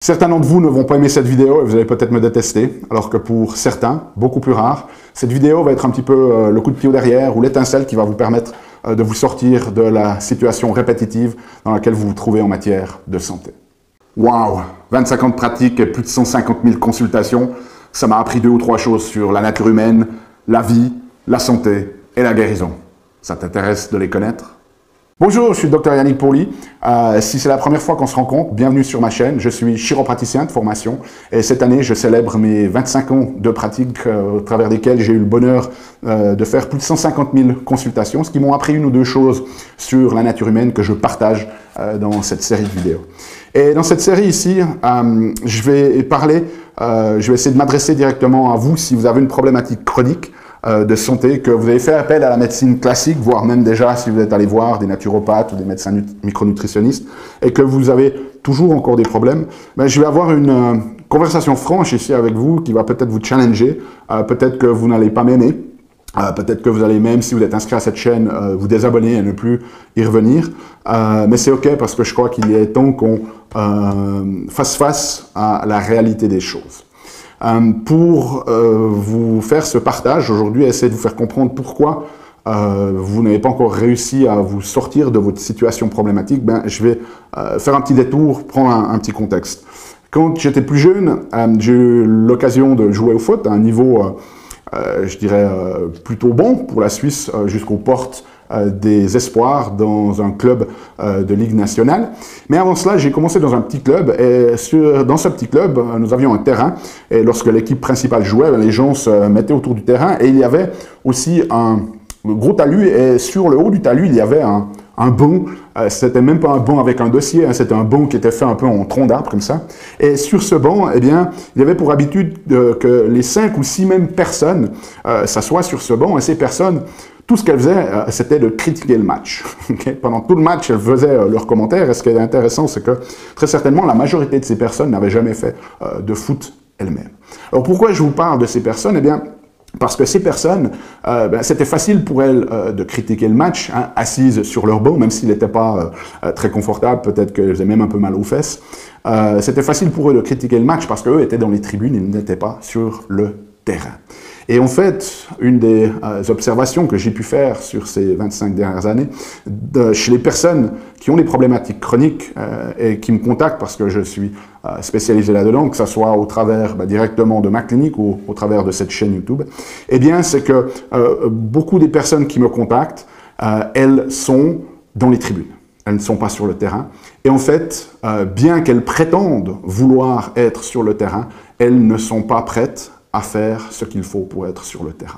Certains d'entre vous ne vont pas aimer cette vidéo et vous allez peut-être me détester, alors que pour certains, beaucoup plus rares, cette vidéo va être un petit peu le coup de pied au derrière ou l'étincelle qui va vous permettre de vous sortir de la situation répétitive dans laquelle vous vous trouvez en matière de santé. Waouh! 25 ans de pratique et plus de 150 000 consultations, ça m'a appris 2 ou 3 choses sur la nature humaine, la vie, la santé et la guérison. Ça t'intéresse de les connaître? Bonjour, je suis le Dr Yannick Pourly. Si c'est la première fois qu'on se rencontre, bienvenue sur ma chaîne. Je suis chiropraticien de formation et cette année, je célèbre mes 25 ans de pratique au travers desquels j'ai eu le bonheur de faire plus de 150 000 consultations, ce qui m'ont appris 1 ou 2 choses sur la nature humaine que je partage dans cette série de vidéos. Et dans cette série ici, je vais essayer de m'adresser directement à vous si vous avez une problématique chronique de santé, que vous avez fait appel à la médecine classique, voire même déjà si vous êtes allé voir des naturopathes ou des médecins micronutritionnistes, et que vous avez toujours encore des problèmes, ben, je vais avoir une conversation franche ici avec vous qui va peut-être vous challenger, peut-être que vous n'allez pas m'aimer, peut-être que vous allez même, si vous êtes inscrit à cette chaîne, vous désabonner et ne plus y revenir, mais c'est ok parce que je crois qu'il est temps qu'on fasse face à la réalité des choses. Pour vous faire ce partage aujourd'hui, essayer de vous faire comprendre pourquoi vous n'avez pas encore réussi à vous sortir de votre situation problématique, ben, je vais faire un petit détour, prendre un petit contexte. Quand j'étais plus jeune, j'ai eu l'occasion de jouer au foot à un niveau, je dirais, plutôt bon pour la Suisse, jusqu'aux portes des espoirs dans un club de Ligue nationale. Mais avant cela, j'ai commencé dans un petit club et dans ce petit club, nous avions un terrain et lorsque l'équipe principale jouait, les gens se mettaient autour du terrain et il y avait aussi un gros talus et sur le haut du talus, il y avait un banc. C'était même pas un banc avec un dossier, hein, c'était un banc qui était fait un peu en tronc d'arbre comme ça. Et sur ce banc, eh bien, il y avait pour habitude que les 5 ou 6 mêmes personnes s'assoient sur ce banc et ces personnes, tout ce qu'elles faisaient, c'était de critiquer le match. Okay? Pendant tout le match, elles faisaient leurs commentaires. Et ce qui est intéressant, c'est que très certainement, la majorité de ces personnes n'avaient jamais fait de foot elles-mêmes. Alors pourquoi je vous parle de ces personnes? Eh bien, parce que ces personnes, c'était facile pour elles de critiquer le match, hein, assises sur leur banc, même s'il n'était pas très confortable, peut-être qu'elles avaient même un peu mal aux fesses. C'était facile pour eux de critiquer le match parce qu'eux étaient dans les tribunes, ils n'étaient pas sur le terrain. Et en fait, une des observations que j'ai pu faire sur ces 25 dernières années, chez les personnes qui ont des problématiques chroniques et qui me contactent parce que je suis spécialisé là-dedans, que ce soit au travers directement de ma clinique ou au travers de cette chaîne YouTube, eh bien, c'est que beaucoup des personnes qui me contactent, elles sont dans les tribunes. Elles ne sont pas sur le terrain. Et en fait, bien qu'elles prétendent vouloir être sur le terrain, elles ne sont pas prêtes à faire ce qu'il faut pour être sur le terrain.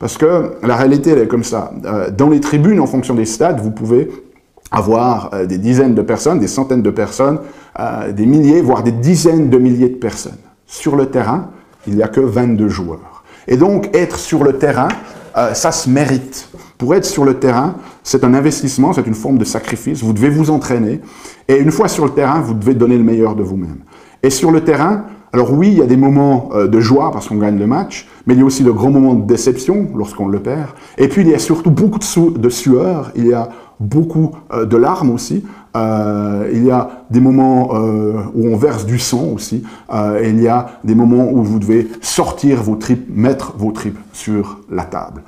Parce que la réalité, elle est comme ça. Dans les tribunes, en fonction des stades, vous pouvez avoir des dizaines de personnes, des centaines de personnes, des milliers, voire des dizaines de milliers de personnes. Sur le terrain, il n'y a que 22 joueurs. Et donc, être sur le terrain, ça se mérite. Pour être sur le terrain, c'est un investissement, c'est une forme de sacrifice. Vous devez vous entraîner. Et une fois sur le terrain, vous devez donner le meilleur de vous-même. Et sur le terrain, alors oui, il y a des moments de joie parce qu'on gagne le match, mais il y a aussi de grands moments de déception lorsqu'on le perd. Et puis il y a surtout beaucoup de sueur, il y a beaucoup de larmes aussi, il y a des moments où on verse du sang aussi, et il y a des moments où vous devez sortir vos tripes, mettre vos tripes sur la table.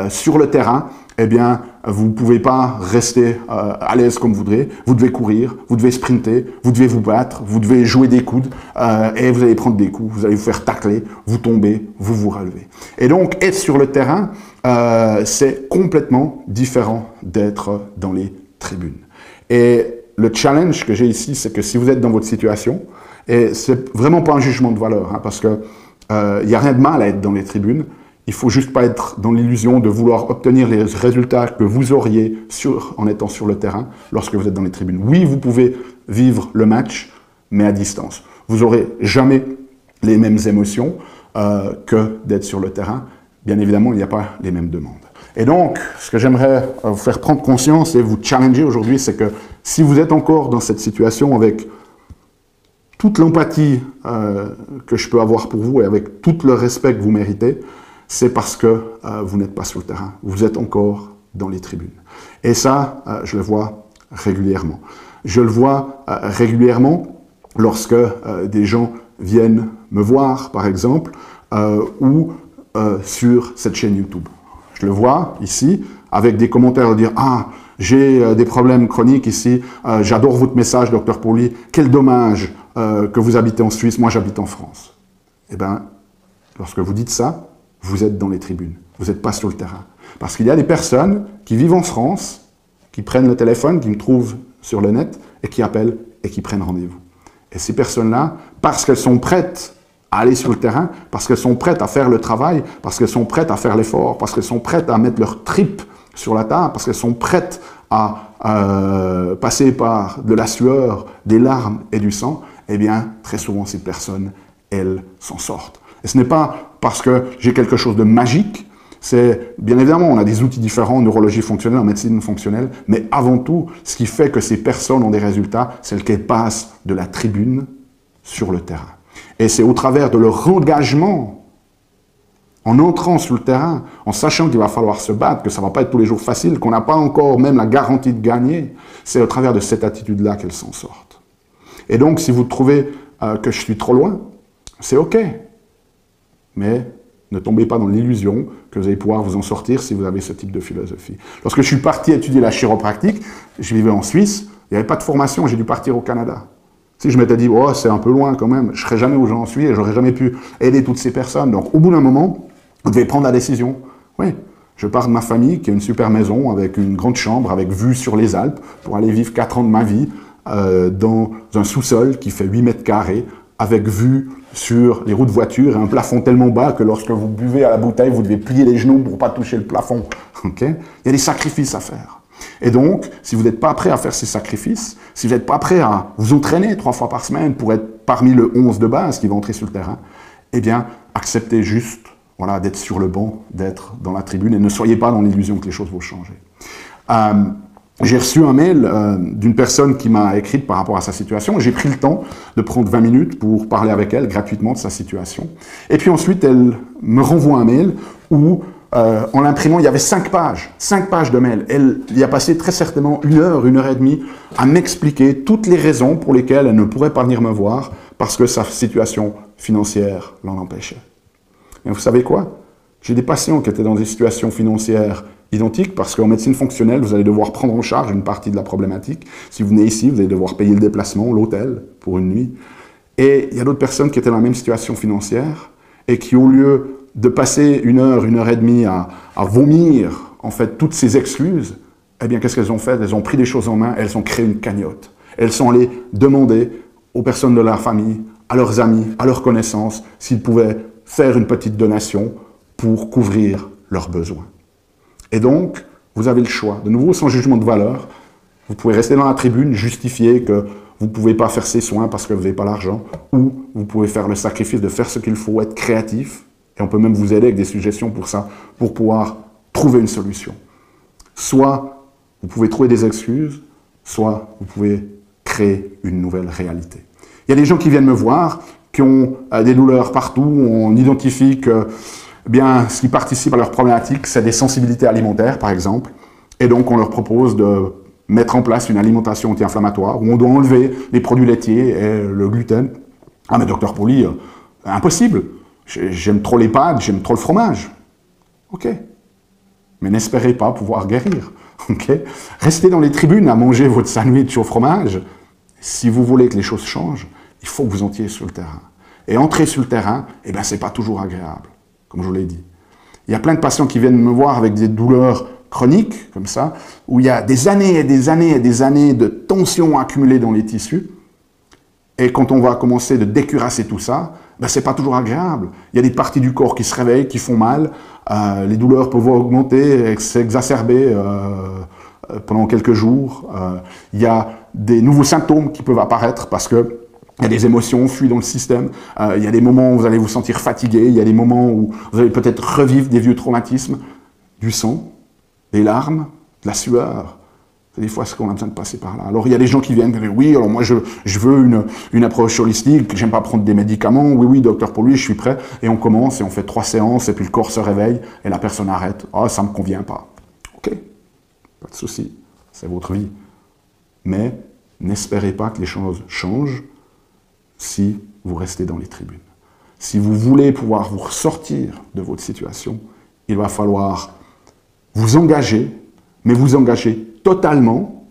Sur le terrain, eh bien, vous ne pouvez pas rester à l'aise comme vous voudrez. Vous devez courir, vous devez sprinter, vous devez vous battre, vous devez jouer des coudes et vous allez prendre des coups, vous allez vous faire tacler, vous tomber, vous relevez. Et donc, être sur le terrain, c'est complètement différent d'être dans les tribunes. Et le challenge que j'ai ici, c'est que si vous êtes dans votre situation, et c'est vraiment pas un jugement de valeur, hein, parce que il n'y a rien de mal à être dans les tribunes. Il faut juste pas être dans l'illusion de vouloir obtenir les résultats que vous auriez en étant sur le terrain lorsque vous êtes dans les tribunes. Oui, vous pouvez vivre le match, mais à distance. Vous n'aurez jamais les mêmes émotions que d'être sur le terrain. Bien évidemment, il n'y a pas les mêmes demandes. Et donc, ce que j'aimerais vous faire prendre conscience et vous challenger aujourd'hui, c'est que si vous êtes encore dans cette situation avec toute l'empathie que je peux avoir pour vous et avec tout le respect que vous méritez, c'est parce que vous n'êtes pas sur le terrain. Vous êtes encore dans les tribunes. Et ça, je le vois régulièrement. Je le vois régulièrement lorsque des gens viennent me voir, par exemple, ou sur cette chaîne YouTube. Je le vois ici, avec des commentaires de dire « Ah, j'ai des problèmes chroniques ici, j'adore votre message, Dr Pauly, quel dommage que vous habitez en Suisse, moi j'habite en France. » Eh bien, lorsque vous dites ça, vous êtes dans les tribunes, vous n'êtes pas sur le terrain. Parce qu'il y a des personnes qui vivent en France, qui prennent le téléphone, qui me trouvent sur le net, et qui appellent et qui prennent rendez-vous. Et ces personnes-là, parce qu'elles sont prêtes à aller sur le terrain, parce qu'elles sont prêtes à faire le travail, parce qu'elles sont prêtes à faire l'effort, parce qu'elles sont prêtes à mettre leur tripes sur la table, parce qu'elles sont prêtes à passer par de la sueur, des larmes et du sang, eh bien, très souvent, ces personnes, elles s'en sortent. Et ce n'est pas parce que j'ai quelque chose de magique, c'est, bien évidemment, on a des outils différents en neurologie fonctionnelle, en médecine fonctionnelle, mais avant tout, ce qui fait que ces personnes ont des résultats, c'est qu'elles passent de la tribune sur le terrain. Et c'est au travers de leur engagement, en entrant sur le terrain, en sachant qu'il va falloir se battre, que ça ne va pas être tous les jours facile, qu'on n'a pas encore même la garantie de gagner, c'est au travers de cette attitude-là qu'elles s'en sortent. Et donc, si vous trouvez que je suis trop loin, c'est OK. Mais ne tombez pas dans l'illusion que vous allez pouvoir vous en sortir si vous avez ce type de philosophie. Lorsque je suis parti étudier la chiropractique, je vivais en Suisse, il n'y avait pas de formation, j'ai dû partir au Canada. Si je m'étais dit, oh, c'est un peu loin quand même, je ne serais jamais où j'en suis et je n'aurais jamais pu aider toutes ces personnes. Donc, au bout d'un moment, vous devez prendre la décision. Oui, je pars de ma famille, qui a une super maison, avec une grande chambre, avec vue sur les Alpes, pour aller vivre 4 ans de ma vie dans un sous-sol qui fait 8 mètres carrés, avec vue sur les roues de voiture et un plafond tellement bas que lorsque vous buvez à la bouteille, vous devez plier les genoux pour ne pas toucher le plafond. Okay? Il y a des sacrifices à faire. Et donc, si vous n'êtes pas prêt à faire ces sacrifices, si vous n'êtes pas prêt à vous entraîner 3 fois par semaine pour être parmi le 11 de base qui va entrer sur le terrain, eh bien, acceptez juste voilà, d'être sur le banc, d'être dans la tribune et ne soyez pas dans l'illusion que les choses vont changer. J'ai reçu un mail d'une personne qui m'a écrit par rapport à sa situation. J'ai pris le temps de prendre 20 minutes pour parler avec elle gratuitement de sa situation. Et puis ensuite, elle me renvoie un mail où, en l'imprimant, il y avait 5 pages de mail. Elle y a passé très certainement 1 heure, 1 heure et demie à m'expliquer toutes les raisons pour lesquelles elle ne pourrait pas venir me voir parce que sa situation financière l'en empêchait. Et vous savez quoi? J'ai des patients qui étaient dans des situations financières identiques parce qu'en médecine fonctionnelle, vous allez devoir prendre en charge une partie de la problématique. Si vous venez ici, vous allez devoir payer le déplacement, l'hôtel pour une nuit. Et il y a d'autres personnes qui étaient dans la même situation financière et qui, au lieu de passer 1 heure, 1 heure et demie à vomir en fait toutes ces excuses, eh bien qu'est-ce qu'elles ont fait? Elles ont pris des choses en main, elles ont créé une cagnotte. Elles sont allées demander aux personnes de leur famille, à leurs amis, à leurs connaissances, s'ils pouvaient faire une petite donation pour couvrir leurs besoins. Et donc, vous avez le choix. De nouveau, sans jugement de valeur, vous pouvez rester dans la tribune, justifier que vous ne pouvez pas faire ces soins parce que vous n'avez pas l'argent, ou vous pouvez faire le sacrifice de faire ce qu'il faut, être créatif, et on peut même vous aider avec des suggestions pour ça, pour pouvoir trouver une solution. Soit vous pouvez trouver des excuses, soit vous pouvez créer une nouvelle réalité. Il y a des gens qui viennent me voir, qui ont des douleurs partout, on identifie que bien, ce qui participe à leur problématique, c'est des sensibilités alimentaires, par exemple. Et donc, on leur propose de mettre en place une alimentation anti-inflammatoire où on doit enlever les produits laitiers et le gluten. Ah, mais Dr Pauly, impossible. J'aime trop les pâtes, j'aime trop le fromage. OK. Mais n'espérez pas pouvoir guérir. OK. Restez dans les tribunes à manger votre sandwich au fromage. Si vous voulez que les choses changent, il faut que vous entriez sur le terrain. Et entrer sur le terrain, eh bien, c'est pas toujours agréable, comme je vous l'ai dit. Il y a plein de patients qui viennent me voir avec des douleurs chroniques, comme ça, où il y a des années et des années et des années de tension accumulée dans les tissus. Et quand on va commencer de décurasser tout ça, ben, c'est pas toujours agréable. Il y a des parties du corps qui se réveillent, qui font mal. Les douleurs peuvent augmenter, s'exacerber pendant quelques jours. Il y a des nouveaux symptômes qui peuvent apparaître parce que il y a des émotions fuient dans le système, il y a des moments où vous allez vous sentir fatigué, il y a des moments où vous allez peut-être revivre des vieux traumatismes, du sang, des larmes, de la sueur. C'est des fois ce qu'on a besoin de passer par là. Alors il y a des gens qui viennent et disent « Oui, alors moi je veux une approche holistique, j'aime pas prendre des médicaments, oui, docteur, pour lui, je suis prêt. » Et on commence et on fait 3 séances et puis le corps se réveille et la personne arrête. « Ah, ça me convient pas. » Ok, pas de souci, c'est votre vie. Mais n'espérez pas que les choses changent. si vous restez dans les tribunes. Si vous voulez pouvoir vous ressortir de votre situation, il va falloir vous engager, mais vous engager totalement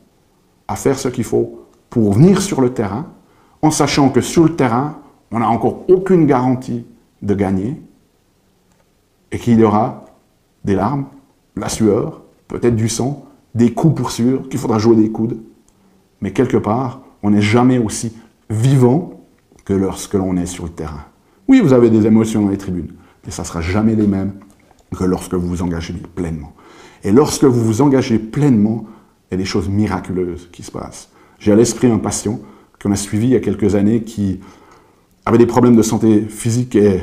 à faire ce qu'il faut pour venir sur le terrain, en sachant que sur le terrain, on n'a encore aucune garantie de gagner et qu'il y aura des larmes, de la sueur, peut-être du sang, des coups pour sûr, qu'il faudra jouer des coudes. Mais quelque part, on n'est jamais aussi vivant que lorsque l'on est sur le terrain. Oui, vous avez des émotions dans les tribunes, mais ça ne sera jamais les mêmes que lorsque vous vous engagez pleinement. Et lorsque vous vous engagez pleinement, il y a des choses miraculeuses qui se passent. J'ai à l'esprit un patient qu'on a suivi il y a quelques années qui avait des problèmes de santé physique et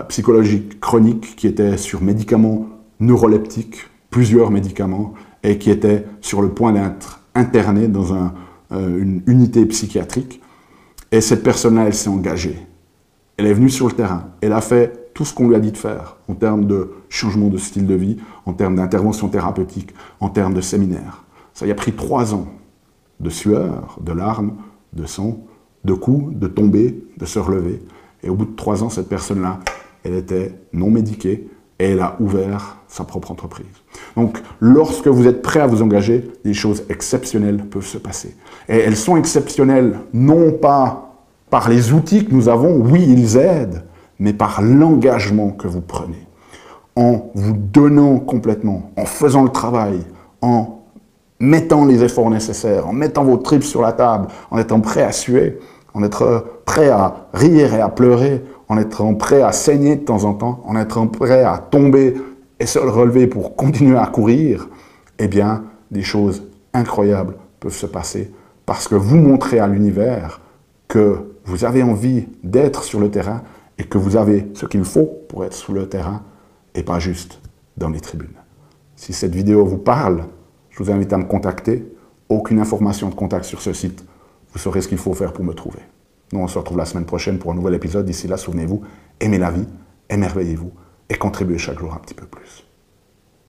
psychologique chroniques, qui était sur médicaments neuroleptiques, plusieurs médicaments, et qui était sur le point d'être interné dans une unité psychiatrique. Et cette personne-là, elle s'est engagée. Elle est venue sur le terrain. Elle a fait tout ce qu'on lui a dit de faire en termes de changement de style de vie, en termes d'intervention thérapeutique, en termes de séminaire. Ça y a pris 3 ans de sueur, de larmes, de sang, de coups, de tomber, de se relever. Et au bout de 3 ans, cette personne-là, elle était non médiquée et elle a ouvert sa propre entreprise. Donc, lorsque vous êtes prêt à vous engager, des choses exceptionnelles peuvent se passer. Et elles sont exceptionnelles non pas par les outils que nous avons, oui, ils aident, mais par l'engagement que vous prenez. En vous donnant complètement, en faisant le travail, en mettant les efforts nécessaires, en mettant vos tripes sur la table, en étant prêt à suer, en étant prêt à rire et à pleurer, en étant prêt à saigner de temps en temps, en étant prêt à tomber et se relever pour continuer à courir, eh bien, des choses incroyables peuvent se passer parce que vous montrez à l'univers que vous avez envie d'être sur le terrain et que vous avez ce qu'il faut pour être sur le terrain et pas juste dans les tribunes. Si cette vidéo vous parle, je vous invite à me contacter. Aucune information de contact sur ce site. Vous saurez ce qu'il faut faire pour me trouver. Nous, on se retrouve la semaine prochaine pour un nouvel épisode. D'ici là, souvenez-vous, aimez la vie, émerveillez-vous et contribuez chaque jour un petit peu plus.